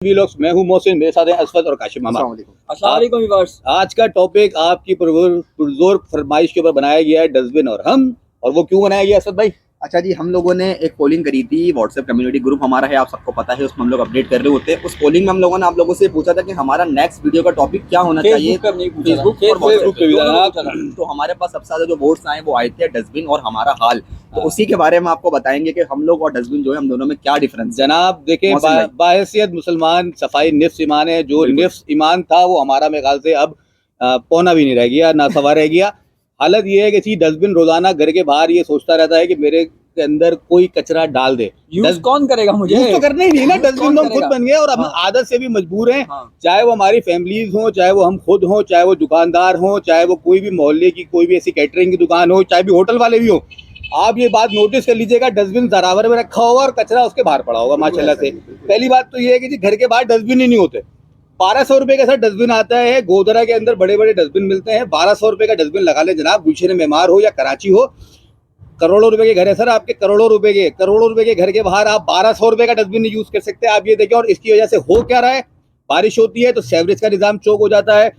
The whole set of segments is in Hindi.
व्लॉग्स। मैं हूं मोहसिन, मेरे साथ हैं असफद और काशिम मामा। अस्सलाम वालेकुम व्यूअर्स। आज का टॉपिक आपकी पुरजोर फरमाइश के ऊपर बनाया गया है, डस्टबिन और हम। और वो क्यों बनाया गया असद भाई? अच्छा जी, हम लोगों ने एक पोलिंग करी थी। व्हाट्सएप कम्युनिटी ग्रुप हमारा है, आप सबको पता है, उसमें हम लोग अपडेट कर रहे होते हैं। उस पोलिंग में हम लोगों ने आप लोगों से पूछा था कि हमारा नेक्स्ट वीडियो का टॉपिक क्या होना चाहिए, फेसबुक और व्हाट्सएप पे भी। तो हमारे पास सबसे ज्यादा जो वोट्स आए वो आए थे डस्टबिन और हमारा हाल। तो उसी के बारे में आपको बताएंगे कि हम लोग और डस्टबिन जो है हम दोनों में क्या डिफरेंस। जनाब देखें, बाहैसियत मुसलमान सफाई निफ्स ईमान है। जो निफ्स ईमान था वो हमारा मेरे ख्याल से अब पौना भी नहीं रह गया, ना सवा रह गया। हालत ये है कि डस्टबिन रोजाना घर के बाहर ये सोचता रहता है कि मेरे के अंदर कोई कचरा डाल दे। यूज कौन करेगा? मुझे यूज तो करना ही नहीं ना, डस्टबिन तो हम खुद बन गए और हम आदत से भी मजबूर हैं। चाहे वो हमारी फैमिलीज हो, चाहे वो हम खुद हो, चाहे वो दुकानदार हो, चाहे वो कोई भी मोहल्ले की कोई भी ऐसी कैटरिंग की दुकान हो, चाहे भी होटल वाले भी हो। आप ये बात नोटिस कर लीजिएगा, डस्टबिन दरावर में रखा होगा और कचरा उसके बाहर पड़ा होगा माशाल्लाह से। पहली बात तो ये है कि जी घर के बाहर डस्टबिन ही नहीं होते। 1200 रुपए का सर डस्टबिन आता है, गोदरा के अंदर बड़े बड़े डस्टबिन मिलते हैं। 1200 रुपए का डस्टबिन लगा ले जनाब, गुलशन मेमार हो या कराची हो, करोड़ों रुपए के घर है सर आपके, करोड़ों रुपए के घर के बाहर आप 1200 रुपए का डस्टबिन नहीं यूज कर सकते। आप ये देखें, और इसकी वजह से हो क्या रहा है, बारिश होती है तो सीवरेज का निजाम चौक हो जाता है,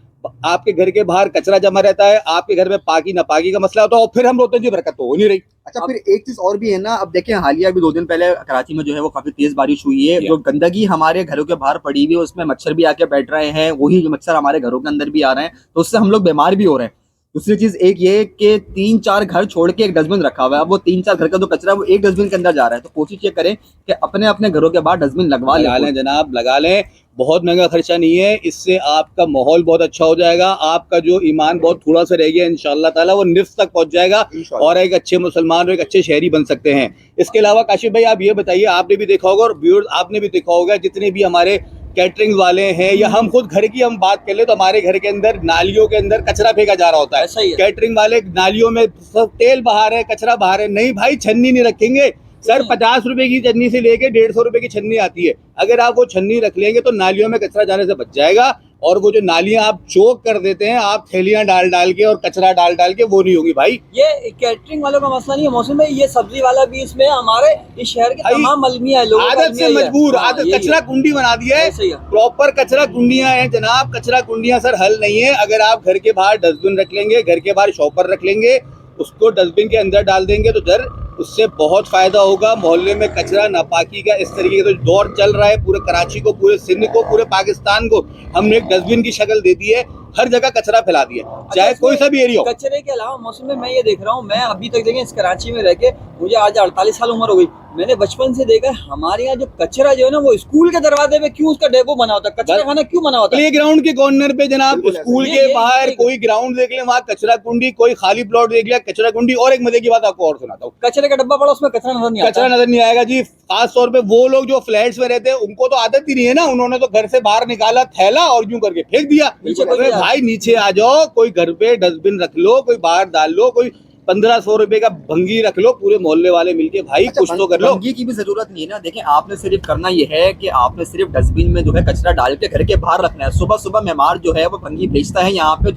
आपके घर के बाहर कचरा जमा रहता है, आपके घर में पाकी नापाकी का मसला होता है और फिर हम रोते हैं जी बरकत तो हो नहीं रही। अच्छा, फिर एक चीज और भी है ना, अब देखें हालिया अभी 2 दिन पहले कराची में जो है वो काफी तेज बारिश हुई है। जो गंदगी हमारे घरों के बाहर पड़ी हुई है उसमें मच्छर भी आके बैठ रहे हैं, वही मच्छर हमारे घरों के अंदर भी आ रहे हैं, तो उससे हम लोग बीमार भी हो रहे हैं। दूसरी चीज एक ये कि 3-4 घर छोड़ के एक डस्टबिन रखा हुआ है। अब वो 3-4 घर का जो कचरा है वो एक डस्टबिन के अंदर जा रहा है। तो कोशिश ये करें कि अपने अपने घरों के बाहर डस्टबिन लगा लें जनाब, लगा लें। बहुत महंगा खर्चा नहीं है, इससे आपका माहौल बहुत अच्छा हो जाएगा। आपका जो ईमान बहुत थोड़ा सा रह गया इंशाअल्लाह ताला वो निफ्स तक पहुंच जाएगा और एक अच्छे मुसलमान और एक अच्छे शहरी बन सकते हैं। इसके अलावा काशिफ भाई आप ये बताइए, आपने भी देखा होगा और व्यूअर्स आपने भी देखा होगा, जितने भी हमारे कैटरिंग वाले हैं या हम खुद घर की हम बात कर ले तो हमारे घर के अंदर नालियों के अंदर कचरा फेंका जा रहा होता है। कैटरिंग वाले नालियों में सब तेल बहा रहे, कचरा बहा रहे। नहीं भाई, छन्नी नहीं रखेंगे सर। 50 रुपए की छन्नी से लेके 150 रुपए की छन्नी आती है। अगर आप वो छन्नी रख लेंगे तो नालियों में कचरा जाने से बच जाएगा। और वो जो नालियां आप चोक कर देते हैं, आप थैलियां डाल डाल के और कचरा डाल डाल के, वो नहीं होगी भाई। ये कैटरिंग वालों का मसला नहीं है मौसम में, ये सब्जी वाला भी इसमें हमारे इस शहर के तमाम अलमिया लोग आदत से मजबूर, आदत कचरा कुंडी बना दिया है, प्रॉपर कचरा कुंडियां हैं जनाब। कचरा कुंडियां सर हल नहीं है। अगर आप घर के बाहर डस्टबिन रख लेंगे, घर के बाहर शॉपर रख लेंगे, उसको डस्टबिन के अंदर डाल देंगे तो सर उससे बहुत फायदा होगा। मोहल्ले में कचरा नापाकी का इस तरीके का तो दौर चल रहा है, पूरे कराची को, पूरे सिंध को, पूरे पाकिस्तान को हमने एक डस्टबिन की शक्ल दे दी है। हर जगह कचरा फैला दिया, चाहे कोई सा भी एरिया हो। कचरे के अलावा मौसम में मैं ये देख रहा हूँ, मैं अभी तक देखें इस कराची में रह के मुझे आज 48 साल उम्र हो गई, मैंने बचपन से देखा हमारे यहाँ जो कचरा जो है ना वो स्कूल के दरवाजे पे क्यों उसका डेपो बना होता है, कचरा खाना क्यों बना होता है? प्ले ग्राउंड के कॉर्नर पे जनाब, स्कूल के बाहर कोई ग्राउंड देख ले वहाँ कचरा कुंडी, कोई खाली प्लॉट देख लिया कचरा कुंडी। और एक मजे की बात आपको और सुनाता हूँ, कचरे का डब्बा पड़ा उसमें कचरा नजर नहीं आएगा जी। खास तौर पे वो लोग जो फ्लैट्स में रहते हैं उनको तो आदत ही नहीं है ना, उन्होंने तो घर से बाहर निकाला थैला और यूं करके फेंक दिया। भाई नीचे आ जाओ, कोई घर पे डस्टबिन रख लो, कोई बाहर डाल लो, कोई 1500 रुपए का भंगी रख लो, पूरे मोहल्ले वाले मिलके भाई कुछ तो कर लो। भंगी की भी जरूरत नहीं है ना। देखें आपने सिर्फ करना ये है कि आपने सिर्फ डस्टबिन में जो है कचरा डाल के घर के बाहर रखना है। सुबह सुबह मेमार जो है वो भंगी भेजता है यहाँ पे,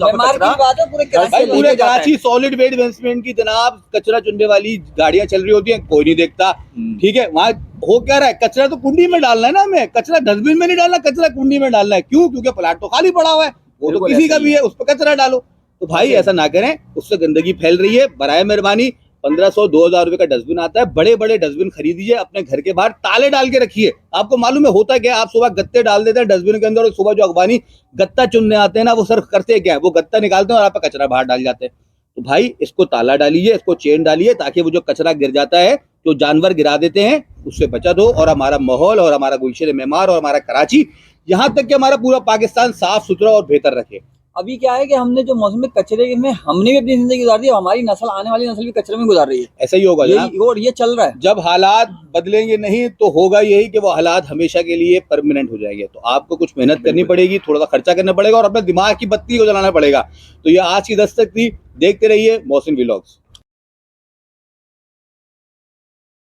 पूरे कराची सॉलिड वेस्ट मैनेजमेंट की जनाब कचरा चुनने वाली गाड़ियां चल रही होती है, कोई नहीं देखता। ठीक है, वहाँ हो क्या रहा है, कचरा तो कुंडी में डालना है ना, हमें कचरा डस्टबिन में नहीं डालना, कचरा कुंडी में डालना है। क्यों? क्योंकि प्लाट तो खाली पड़ा हुआ है, वो तो किसी का भी है, उस पर कचरा डालो। तो भाई ऐसा ना करें, उससे गंदगी फैल रही है। बराए मेहरबानी 1500-2000 रुपए का डस्टबिन आता है, बड़े बड़े डस्टबिन खरीदिए, अपने घर के बाहर ताले डाल के रखिए। आपको मालूम है होता क्या, आप सुबह गत्ते डाल देते हैं डस्टबिन के अंदर और सुबह जो अगवानी गत्ता चुनने आते हैं ना, वो सर करते क्या है, वो गत्ता निकालते हैं और आप कचरा बाहर डाल जाते हैं। तो भाई इसको ताला डालिए, इसको चेन डालिए, ताकि वो जो कचरा गिर जाता है, जो जानवर गिरा देते हैं, उससे बचत हो और हमारा माहौल और हमारा गुलशन मेमार और हमारा कराची, यहाँ तक कि हमारा पूरा पाकिस्तान साफ सुथरा और बेहतर रखे। अभी क्या है कि हमने जो मौसम में कचरे में हमने भी अपनी जिंदगी गुजार दी, हमारी नस्ल, आने वाली नस्ल भी कचरे में गुजार रही है। ऐसा ही होगा और ये चल रहा है। जब हालात बदलेंगे नहीं तो होगा यही कि वो हालात हमेशा के लिए परमानेंट हो जाएंगे। तो आपको कुछ मेहनत करनी पड़ेगी, थोड़ा सा खर्चा करना पड़ेगा और अपने दिमाग की बत्ती को जलाना पड़ेगा। तो ये आज की दस्तक थी, देखते रहिए मोहसिन व्लॉग्स।